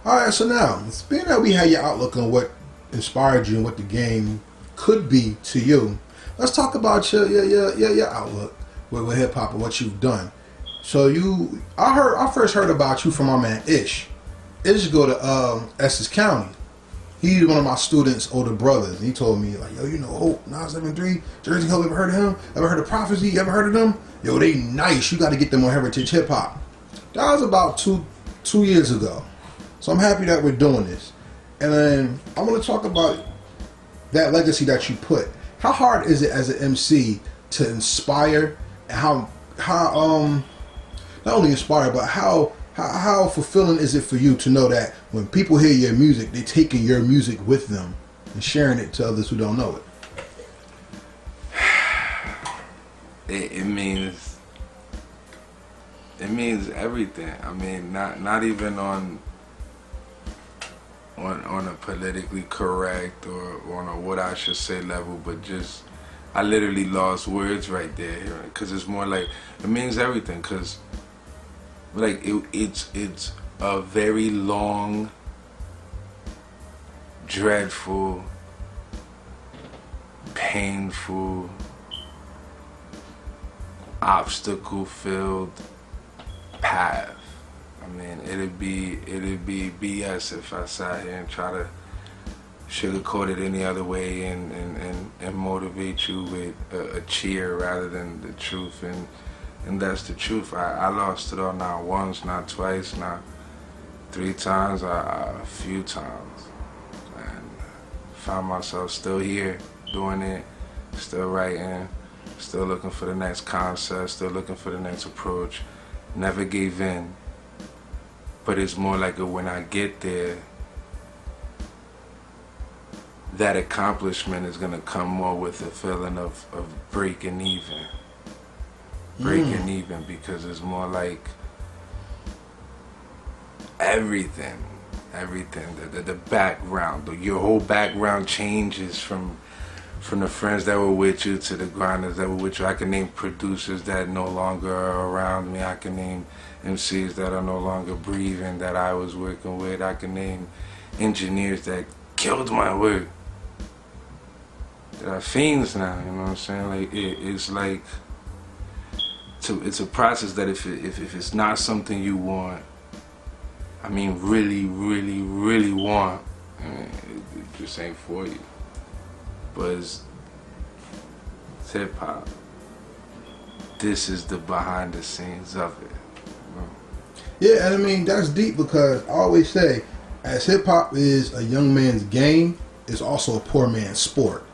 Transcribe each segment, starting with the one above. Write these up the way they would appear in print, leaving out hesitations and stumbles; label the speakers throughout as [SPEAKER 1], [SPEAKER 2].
[SPEAKER 1] All right, so now, being that we had your outlook on what inspired you and what the game could be to you, let's talk about your outlook with hip hop and what you've done. So I first heard about you from our man Ish. Ish go to Essex County. He's one of my students' older brothers. He told me like, yo, you know Hope 973, Jersey Hill. Ever heard of him? Ever heard of Prophecy? You ever heard of them? Yo, they nice. You got to get them on Heritage Hip Hop. That was about two years ago. So I'm happy that we're doing this. And then I want to talk about that legacy that you put. How hard is it as an MC to inspire, and how not only inspire, but how fulfilling is it for you to know that when people hear your music, they're taking your music with them and sharing it to others who don't know
[SPEAKER 2] it? It means everything. I mean, not even on a politically correct or on a what I should say level, but just I literally lost words right there, because it's more like it means everything, because like it's a very long, dreadful, painful, obstacle-filled path. I mean, it'd be BS if I sat here and try to sugarcoat it any other way and motivate you with a cheer rather than the truth. And that's the truth. I lost it all, not once, not twice, not 3 times, a few times. And found myself still here doing it, still writing, still looking for the next concept, still looking for the next approach. Never gave in. But it's more like when I get there, that accomplishment is gonna come more with a feeling of breaking even. Breaking even, because it's more like everything, the background, your whole background changes from the friends that were with you to the grinders that were with you. I can name producers that no longer are around me. I can name MCs that are no longer breathing that I was working with. I can name engineers that killed my work, that are fiends now, you know what I'm saying? Like it's like it's a process that if it's not something you want, I mean really want, I mean, it just ain't for you. But it's hip hop. This is the behind the scenes of it.
[SPEAKER 1] Yeah, and I mean that's deep, because I always say, as hip hop is a young man's game, it's also a poor man's sport.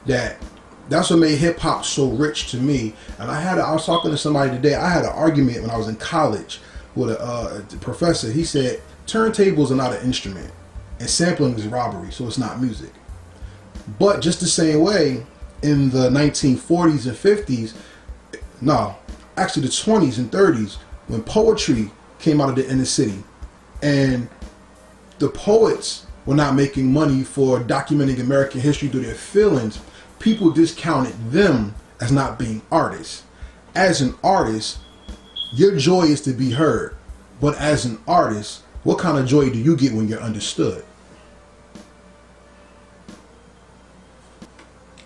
[SPEAKER 1] That's what made hip hop so rich to me. And I was talking to somebody today. I had an argument when I was in college with a professor. He said turntables are not an instrument, and sampling is robbery, so it's not music. But just the same way, in the 1940s and 50s, no, actually the 20s and 30s, when poetry came out of the inner city, and the poets were not making money for documenting American history through their feelings, people discounted them as not being artists. As an artist, your joy is to be heard. But as an artist, what kind of joy do you get when you're understood?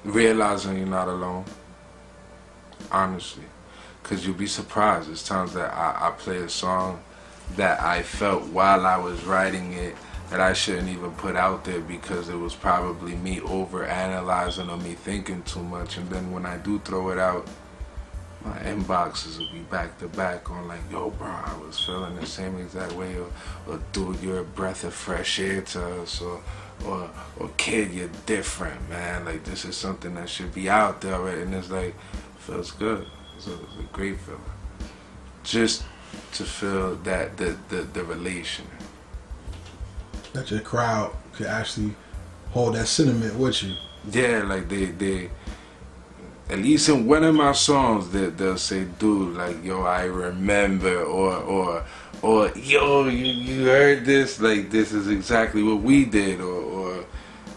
[SPEAKER 2] Realizing you're not alone, honestly, because you'll be surprised. There's times that I play a song that I felt while I was writing it that I shouldn't even put out there, because it was probably me over analyzing or me thinking too much. And then when I do throw it out, my inboxes will be back to back on like, yo bro, I was feeling the same exact way, or dude, you're a breath of fresh air to us, or kid, you're different, man. Like, this is something that should be out there already. And it's like, feels good. It's a great feeling. Just to feel that the relation.
[SPEAKER 1] That your crowd could actually hold that sentiment with you.
[SPEAKER 2] Yeah, like they at least in one of my songs they'll say, dude, like, yo, I remember, or yo, you heard this, like, this is exactly what we did, or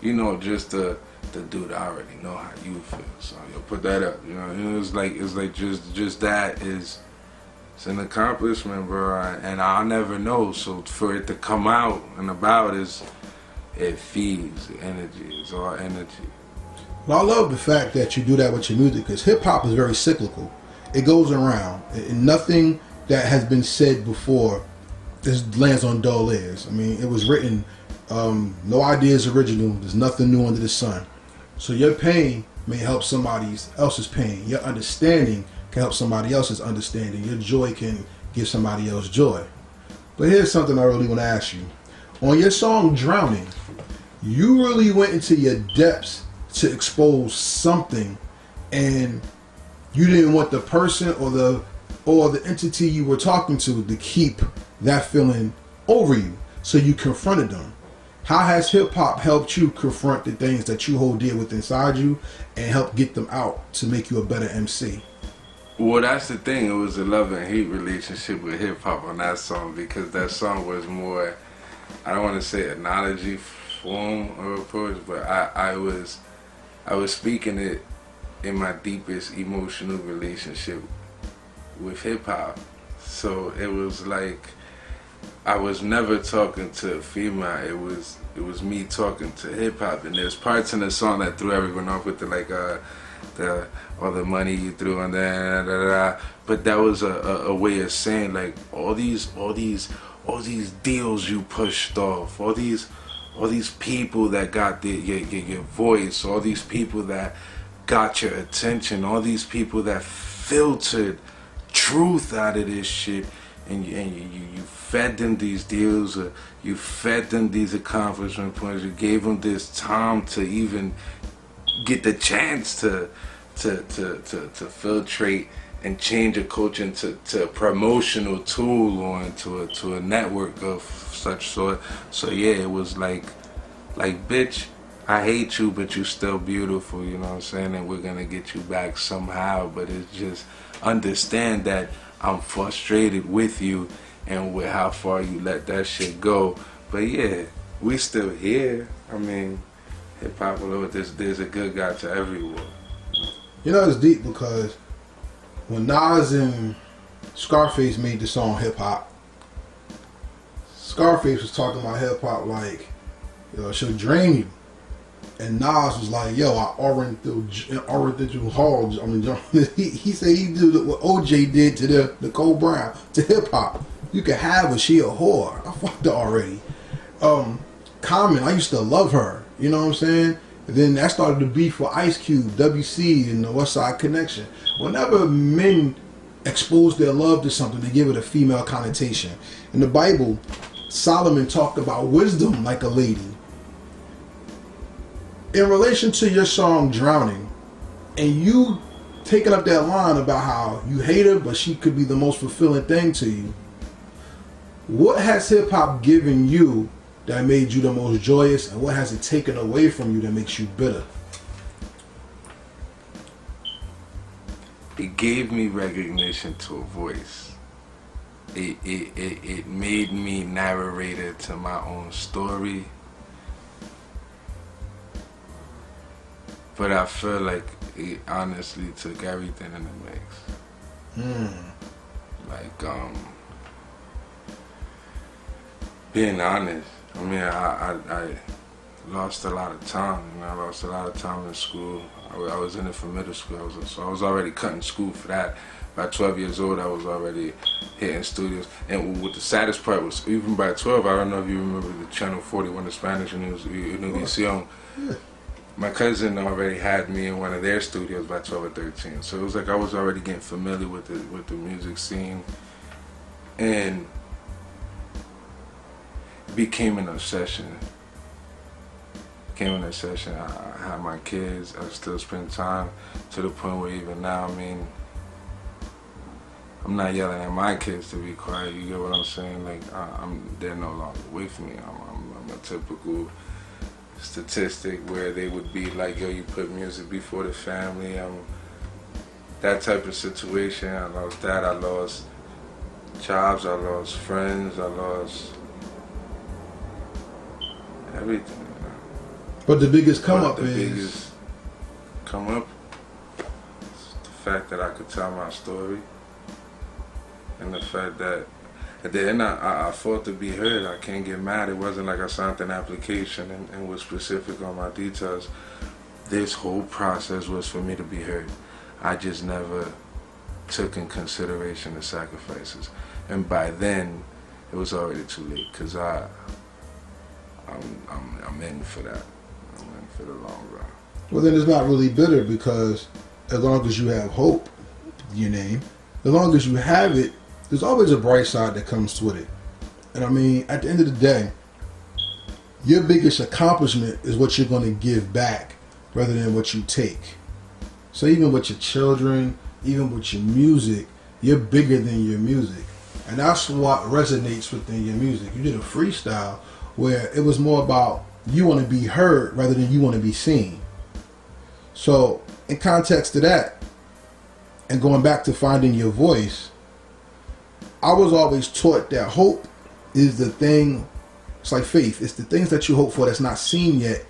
[SPEAKER 2] you know, just the dude, I already know how you feel, so yo, put that up, you know, it's like just that is It's an accomplishment, bro, and I'll never know. So for it to come out and about it feeds energy. It's all energy.
[SPEAKER 1] Well, I love the fact that you do that with your music because hip hop is very cyclical. It goes around, and nothing that has been said before just lands on dull ears. I mean, it was written, no idea is original. There's nothing new under the sun. So your pain may help somebody else's pain. Your understanding can help somebody else's understanding. Your joy can give somebody else joy. But here's something I really want to ask you. On your song Drowning, you really went into your depths to expose something, and you didn't want the person or the entity you were talking to keep that feeling over you. So you confronted them. How has hip hop helped you confront the things that you hold dear within inside you and help get them out to make you a better MC?
[SPEAKER 2] Well, that's the thing. It was a love and hate relationship with hip hop on that song, because that song was more, I don't want to say analogy form or approach, but I was speaking it in my deepest emotional relationship with hip hop. So it was like I was never talking to a female. It was me talking to hip hop, and there's parts in the song that threw everyone off with the all the money you threw on that, but that was a way of saying like all these deals you pushed off, all these people that got your voice, all these people that got your attention, all these people that filtered truth out of this shit, and you fed them these deals, or you fed them these accomplishment points, you gave them this time to even get the chance to filtrate and change a culture into a promotional tool or to a network of such sort. So yeah, it was like bitch, I hate you, but you still beautiful, you know what I'm saying? And we're gonna get you back somehow. But it's just understand that I'm frustrated with you and with how far you let that shit go. But yeah, we still here. I mean, hip hop, there's a good guy to everyone.
[SPEAKER 1] You know, it's deep because when Nas and Scarface made the song Hip Hop, Scarface was talking about hip hop like, yo, it should drain you. And Nas was like, yo, I oriental hogs. I mean, he said he did what OJ did to the Nicole Brown, to hip hop. You can have her, she a whore. I fucked her already. Common, I used to love her. You know what I'm saying? And then that started to beef for Ice Cube, WC, and the West Side Connection. Whenever men expose their love to something, they give it a female connotation. In the Bible, Solomon talked about wisdom like a lady. In relation to your song Drowning, and you taking up that line about how you hate her, but she could be the most fulfilling thing to you, what has hip hop given you that made you the most joyous, and what has it taken away from you that makes you bitter?
[SPEAKER 2] It gave me recognition to a voice. It made me narrator to my own story. But I feel like it honestly took everything in the mix. Like, being honest. I mean, I lost a lot of time. You know, I lost a lot of time in school. I was in it for middle school. So I was already cutting school for that. By 12 years old, I was already hitting studios. And what the saddest part was, even by 12, I don't know if you remember the Channel 41, the Spanish Univision. Yeah. My cousin already had me in one of their studios by 12 or 13. So it was like I was already getting familiar with the music scene. And it became an obsession. I had my kids. I still spend time to the point where even now, I mean, I'm not yelling at my kids to be quiet. You get what I'm saying? Like, they're no longer with me. I'm a typical statistic where they would be like, yo, you put music before the family. That type of situation. I lost that. I lost jobs. I lost friends. I lost everything. You know?
[SPEAKER 1] But the biggest come up
[SPEAKER 2] is the fact that I could tell my story. and the fact that at the end I fought to be heard. I can't get mad. It wasn't like I signed an application and was specific on my details. This whole process was for me to be heard. I just never took in consideration the sacrifices, and by then it was already too late because I'm in for that. I'm in for the long run.
[SPEAKER 1] Well, then it's not really bitter because as long as you have hope, your name, as long as you have it, there's always a bright side that comes with it. And I mean, at the end of the day, your biggest accomplishment is what you're going to give back rather than what you take. So even with your children, even with your music, you're bigger than your music. And that's what resonates within your music. You did a freestyle where it was more about you want to be heard rather than you want to be seen. So in context to that, and going back to finding your voice, I was always taught that hope is the thing, it's like faith. It's the things that you hope for that's not seen yet,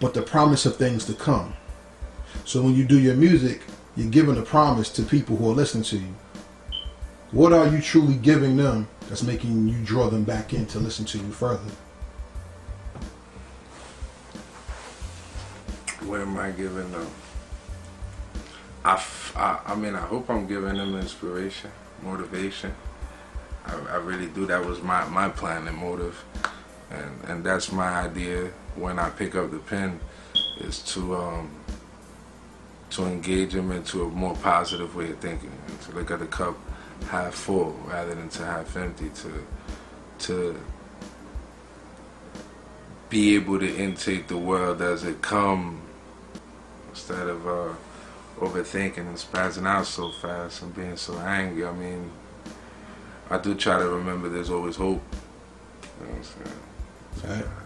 [SPEAKER 1] but the promise of things to come. So when you do your music, you're giving a promise to people who are listening to you. What are you truly giving them that's making you draw them back in to listen to you further?
[SPEAKER 2] What am I giving them? I mean, I hope I'm giving them inspiration, motivation. I really do. That was my plan and motive. And that's my idea when I pick up the pen, is to engage them into a more positive way of thinking, and to look at the cup half full rather than to half empty, to be able to intake the world as it comes instead of overthinking and spazzing out so fast and being so angry. I mean, I do try to remember there's always hope. You know what I'm saying?
[SPEAKER 1] Right.